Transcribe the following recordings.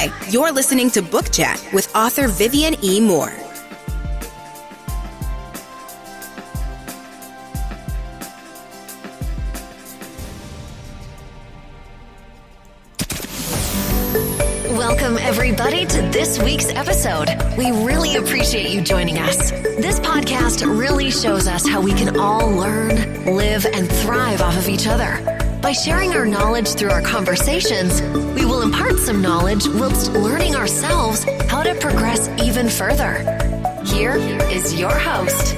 Hi, you're listening to Book Chat with author Vivian E. Moore. Welcome, everybody, to this week's episode. We really appreciate you joining us. This podcast really shows us how we can all learn, live, and thrive off of each other. By sharing our knowledge through our conversations, we will impart some knowledge whilst learning ourselves how to progress even further. Here is your host.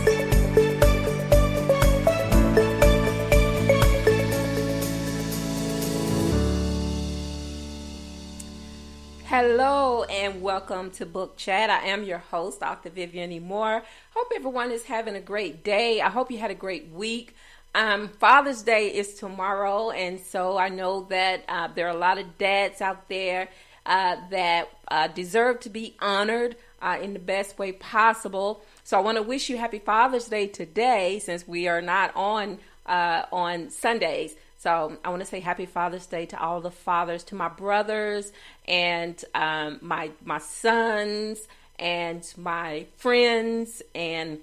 Hello and welcome to Book Chat. I am your host, Dr. Vivian E. Moore. Hope everyone is having a great day. I hope you had a great week. Father's Day is tomorrow, and so I know that there are a lot of dads out there that deserve to be honored in the best way possible. So I want to wish you happy Father's Day today, since we are not on Sundays. So I want to say happy Father's Day to all the fathers, to my brothers and my sons and my friends and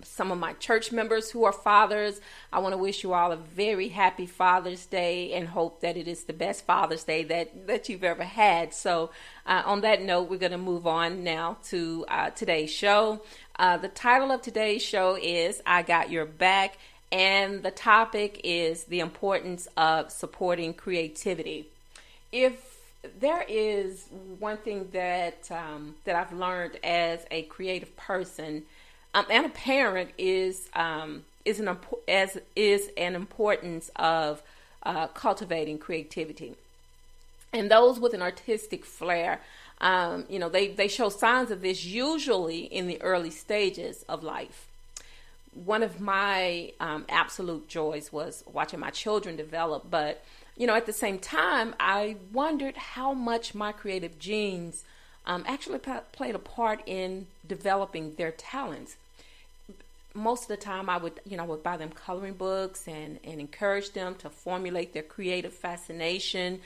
some of my church members who are fathers. I want to wish you all a very happy Father's Day and hope that it is the best Father's Day that you've ever had. So on that note, we're going to move on now to today's show. The title of today's show is I Got Your Back, and the topic is the importance of supporting creativity. If there is one thing that I've learned as a creative person and a parent is an importance of cultivating creativity. And those with an artistic flair, they show signs of this usually in the early stages of life. One of my absolute joys was watching my children develop, but at the same time, I wondered how much my creative genes actually played a part in developing their talents. Most of the time, I would buy them coloring books and encourage them to formulate their creative fascination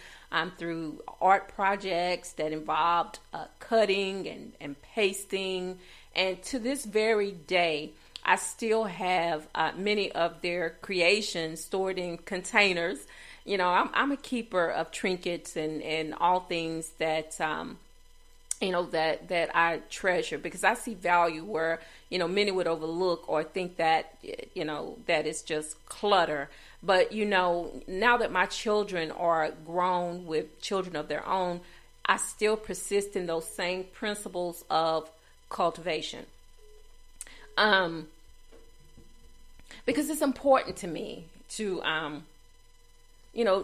through art projects that involved cutting and pasting. And to this very day, I still have many of their creations stored in containers. I'm a keeper of trinkets and all things that that I treasure, because I see value where many would overlook or think that that is just clutter. But now that my children are grown with children of their own, I still persist in those same principles of cultivation. Because it's important to me to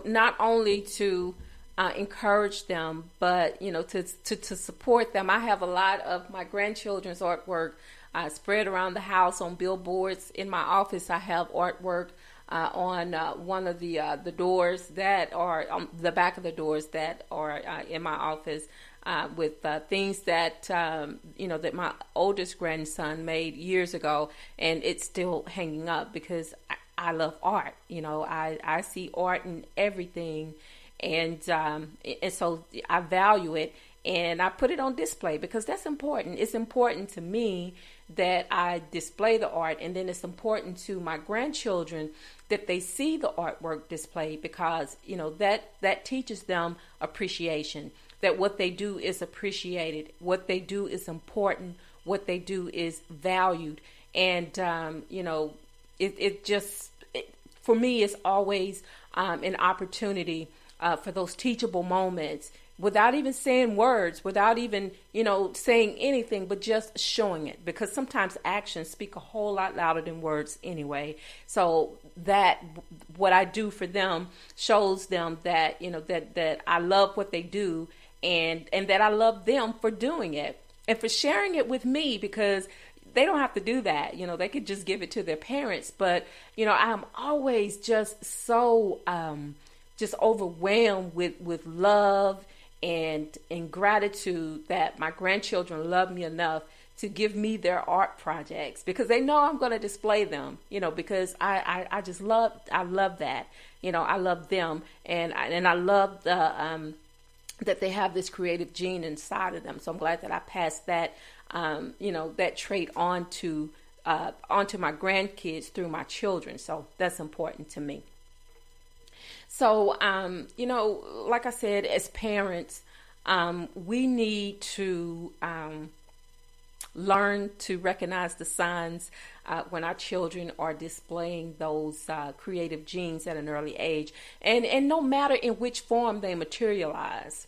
not only to encourage them, but, to support them. I have a lot of my grandchildren's artwork spread around the house on billboards. In my office, I have artwork on one of the doors that are on the back of the doors that are in my office with things that, that my oldest grandson made years ago, and it's still hanging up because I love art. I see art in everything, and so I value it, and I put it on display because that's important. It's important to me that I display the art, and then it's important to my grandchildren that they see the artwork displayed, because that teaches them appreciation, that what they do is appreciated, what they do is important, what they do is valued. And for me, it's always an opportunity for those teachable moments, without even saying words, without even, saying anything, but just showing it. Because sometimes actions speak a whole lot louder than words anyway. So that what I do for them shows them that, that I love what they do, and that I love them for doing it and for sharing it with me, because they don't have to do that. They could just give it to their parents. But, I'm always just so just overwhelmed with love and gratitude that my grandchildren love me enough to give me their art projects, because they know I'm going to display them, because I love that. I love them, and I love that they have this creative gene inside of them. So I'm glad that I passed that, that trait onto my grandkids through my children. So that's important to me. So, like I said, as parents, we need to learn to recognize the signs when our children are displaying those creative genes at an early age, and no matter in which form they materialize,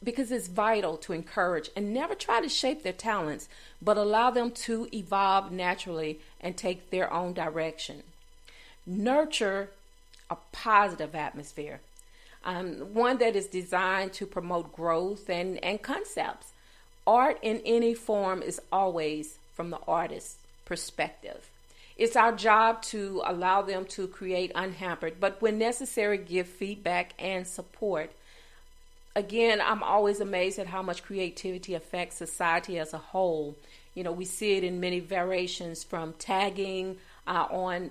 because it's vital to encourage and never try to shape their talents, but allow them to evolve naturally and take their own direction. Nurture a positive atmosphere, one that is designed to promote growth and concepts. Art in any form is always from the artist's perspective. It's our job to allow them to create unhampered, but when necessary, give feedback and support. Again, I'm always amazed at how much creativity affects society as a whole. We see it in many variations, from tagging on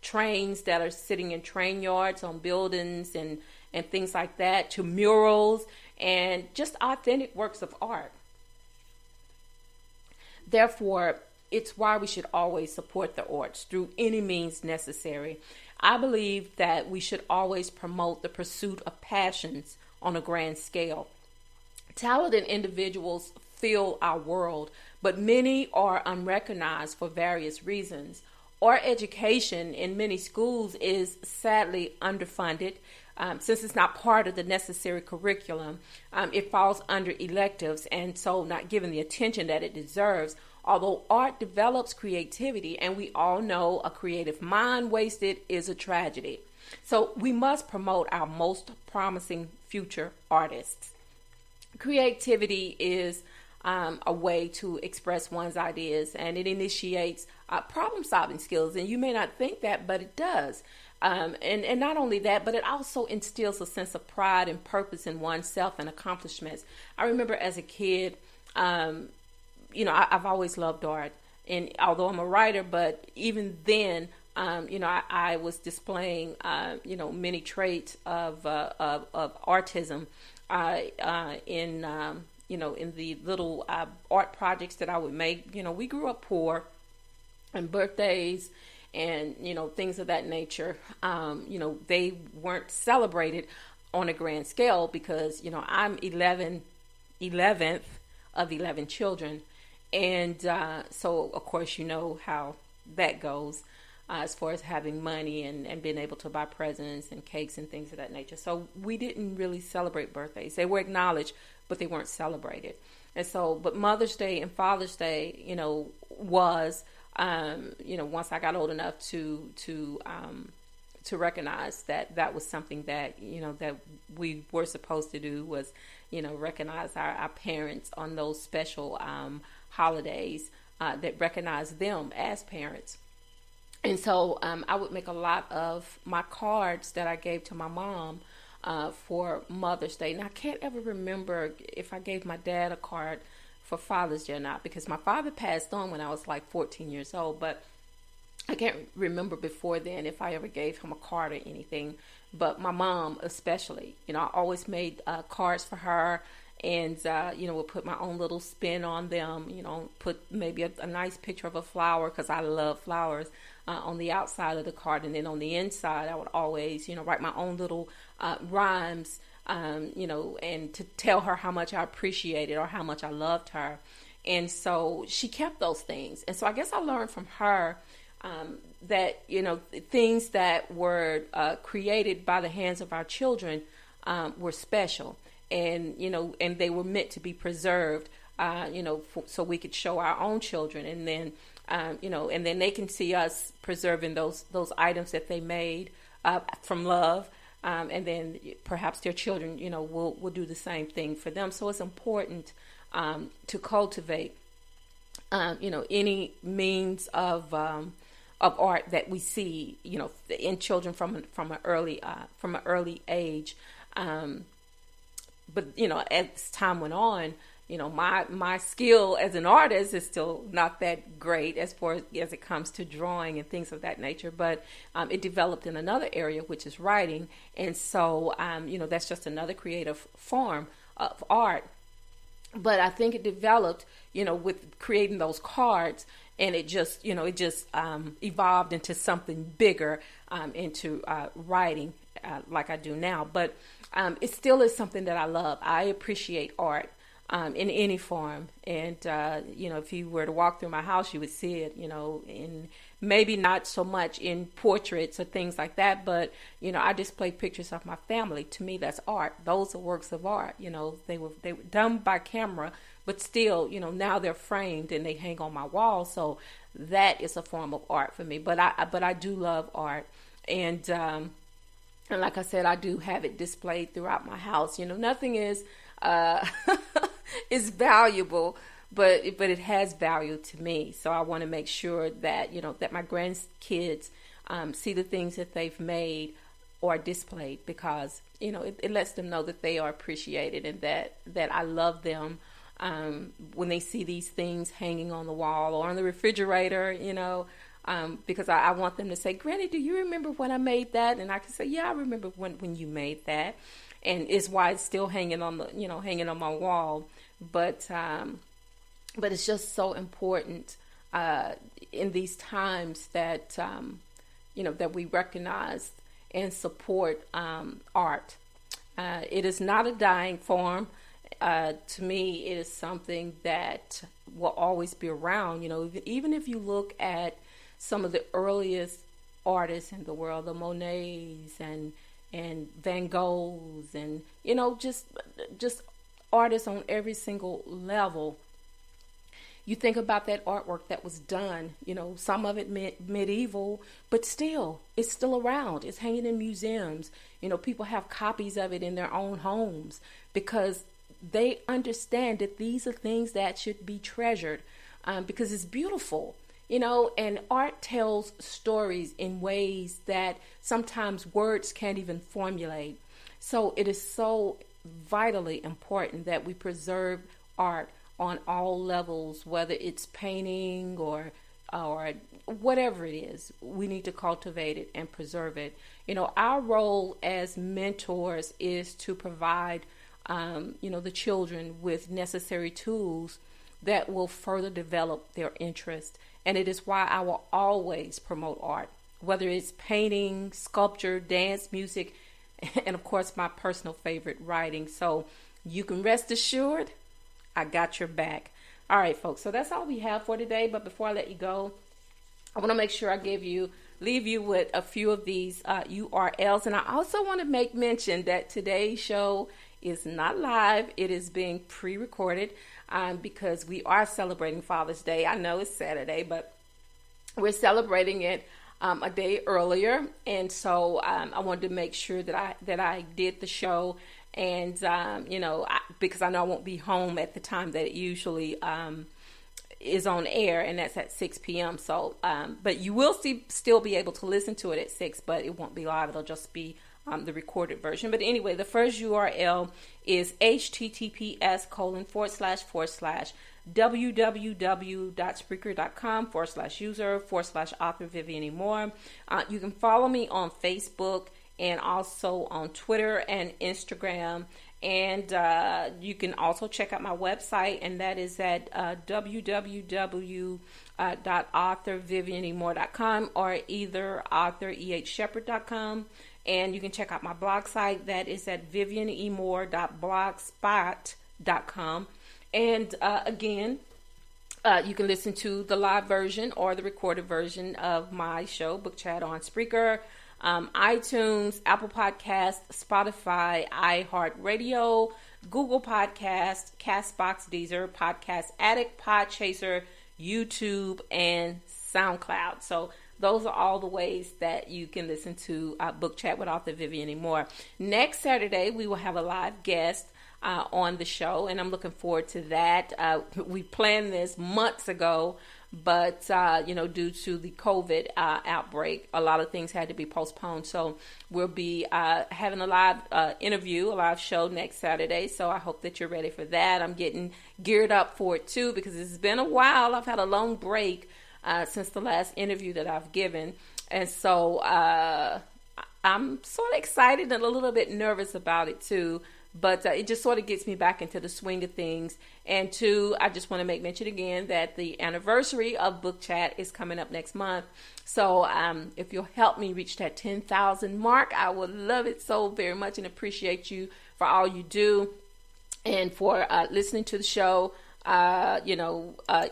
trains that are sitting in train yards, on buildings and things like that, to murals and just authentic works of art. Therefore, it's why we should always support the arts through any means necessary. I believe that we should always promote the pursuit of passions on a grand scale. Talented individuals fill our world, but many are unrecognized for various reasons. Art education in many schools is sadly underfunded. Since it's not part of the necessary curriculum, it falls under electives and so not given the attention that it deserves. Although art develops creativity, and we all know a creative mind wasted is a tragedy. So we must promote our most promising future artists. Creativity is a way to express one's ideas, and it initiates problem-solving skills. And you may not think that, but it does. And not only that, but it also instills a sense of pride and purpose in oneself and accomplishments. I remember as a kid, I've always loved art, and although I'm a writer, but even then, I was displaying, many traits of artism in the little art projects that I would make. We grew up poor, and birthdays and, things of that nature, they weren't celebrated on a grand scale because, I'm 11th of 11 children. And so, of course, you know how that goes as far as having money and being able to buy presents and cakes and things of that nature. So we didn't really celebrate birthdays. They were acknowledged, but they weren't celebrated. And so, but Mother's Day and Father's Day, was, once I got old enough to recognize that was something that, that we were supposed to do, was, recognize our parents on those special holidays that recognize them as parents. And so I would make a lot of my cards that I gave to my mom for Mother's Day. And I can't ever remember if I gave my dad a card for Father's Day or not, because my father passed on when I was like 14 years old. But I can't remember before then if I ever gave him a card or anything. But my mom especially, I always made cards for her. And, would put my own little spin on them, put maybe a nice picture of a flower, because I love flowers, on the outside of the card. And then on the inside, I would always, write my own little rhymes, and to tell her how much I appreciated or how much I loved her. And so she kept those things. And so I guess I learned from her that, things that were created by the hands of our children were special. And, and they were meant to be preserved, so we could show our own children. And then, and then they can see us preserving those items that they made from love. And then perhaps their children, will do the same thing for them. So it's important to cultivate, any means of art that we see, in children from an early age. But, as time went on, my skill as an artist is still not that great as far as it comes to drawing and things of that nature, but it developed in another area, which is writing. And so, that's just another creative form of art. But I think it developed, with creating those cards, and it just evolved into something bigger, into writing like I do now. But it still is something that I love. I appreciate art in any form. And, if you were to walk through my house, you would see it, in maybe not so much in portraits or things like that, but, I display pictures of my family. To me, that's art. Those are works of art. They were done by camera, but still, now they're framed and they hang on my wall. So that is a form of art for me. But I do love art. And like I said, I do have it displayed throughout my house. Nothing is is valuable, but it has value to me. So I want to make sure that that my grandkids see the things that they've made or displayed, because it lets them know that they are appreciated and that I love them. When they see these things hanging on the wall or on the refrigerator, because I want them to say, "Granny, do you remember when I made that?" And I can say, "Yeah, I remember when you made that." And it's why it's still hanging on hanging on my wall. But it's just so important in these times that that we recognize and support art. It is not a dying form. To me, it is something that will always be around. Even if you look at some of the earliest artists in the world, the Monets and Van Goghs, and just artists on every single level. You think about that artwork that was done, some of it medieval, but still, it's still around. It's hanging in museums. People have copies of it in their own homes because they understand that these are things that should be treasured, because it's beautiful. And art tells stories in ways that sometimes words can't even formulate. So it is so vitally important that we preserve art on all levels, whether it's painting or whatever it is. We need to cultivate it and preserve it. Our role as mentors is to provide, the children with necessary tools that will further develop their interest. And it is why I will always promote art, whether it's painting, sculpture, dance, music, and of course my personal favorite, writing. So you can rest assured, I got your back. All right, folks, so that's all we have for today. But before I let you go, I want to make sure I leave you with a few of these URLs. And I also want to make mention that today's show is not live. It is being pre-recorded because we are celebrating Father's Day. I know it's Saturday, but we're celebrating it a day earlier. And so I wanted to make sure that I did the show. And, because I know I won't be home at the time that it usually is on air, and that's at 6 p.m. So, but you will still be able to listen to it at 6, but it won't be live. It'll just be the recorded version. But anyway, the first URL is https://www.spreaker.com/user/author Vivian E. Moore. You can follow me on Facebook and also on Twitter and Instagram. And you can also check out my website, and that is at www.authorvivianemore.com or either authorehshepard.com. And you can check out my blog site, that is at vivianemore.blogspot.com. And again, you can listen to the live version or the recorded version of my show, Book Chat, on Spreaker, iTunes, Apple Podcasts, Spotify, iHeartRadio, Google Podcasts, Castbox, Deezer, Podcast Addict, Podchaser, YouTube, and SoundCloud. So those are all the ways that you can listen to Book Chat with author Vivian E. Moore. Next Saturday, we will have a live guest on the show, and I'm looking forward to that. We planned this months ago, but due to the COVID outbreak, a lot of things had to be postponed. So we'll be having a live interview, a live show next Saturday. So I hope that you're ready for that. I'm getting geared up for it too, because it's been a while. I've had a long break since the last interview that I've given. And so I'm sort of excited and a little bit nervous about it too. But it just sort of gets me back into the swing of things. And two, I just want to make mention again that the anniversary of Book Chat is coming up next month. So if you'll help me reach that 10,000 mark, I would love it so very much and appreciate you for all you do and for listening to the show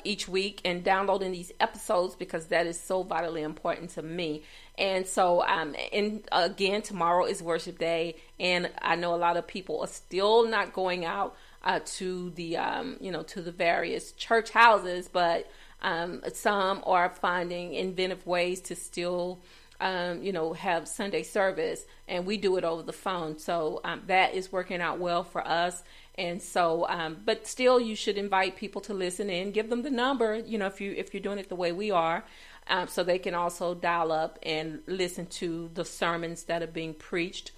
each week and downloading these episodes, because that is so vitally important to me. And so, and again, tomorrow is worship day, and I know a lot of people are still not going out to the, to the various church houses, but some are finding inventive ways to still, have Sunday service, and we do it over the phone. So that is working out well for us. And so, but still, you should invite people to listen in. Give them the number, if you're doing it the way we are, so they can also dial up and listen to the sermons that are being preached,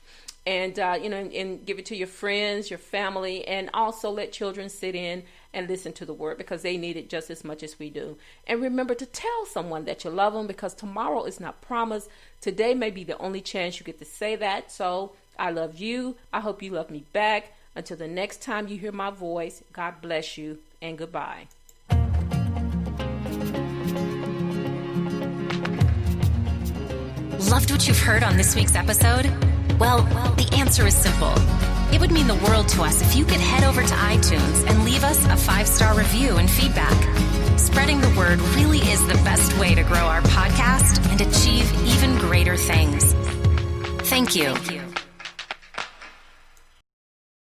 and and give it to your friends, your family, and also let children sit in and listen to the word, because they need it just as much as we do. And remember to tell someone that you love them, because tomorrow is not promised. Today may be the only chance you get to say that. So I love you. I hope you love me back. Until the next time you hear my voice, God bless you and goodbye. Loved what you've heard on this week's episode? Well, the answer is simple. It would mean the world to us if you could head over to iTunes and leave us a 5-star review and feedback. Spreading the word really is the best way to grow our podcast and achieve even greater things. Thank you.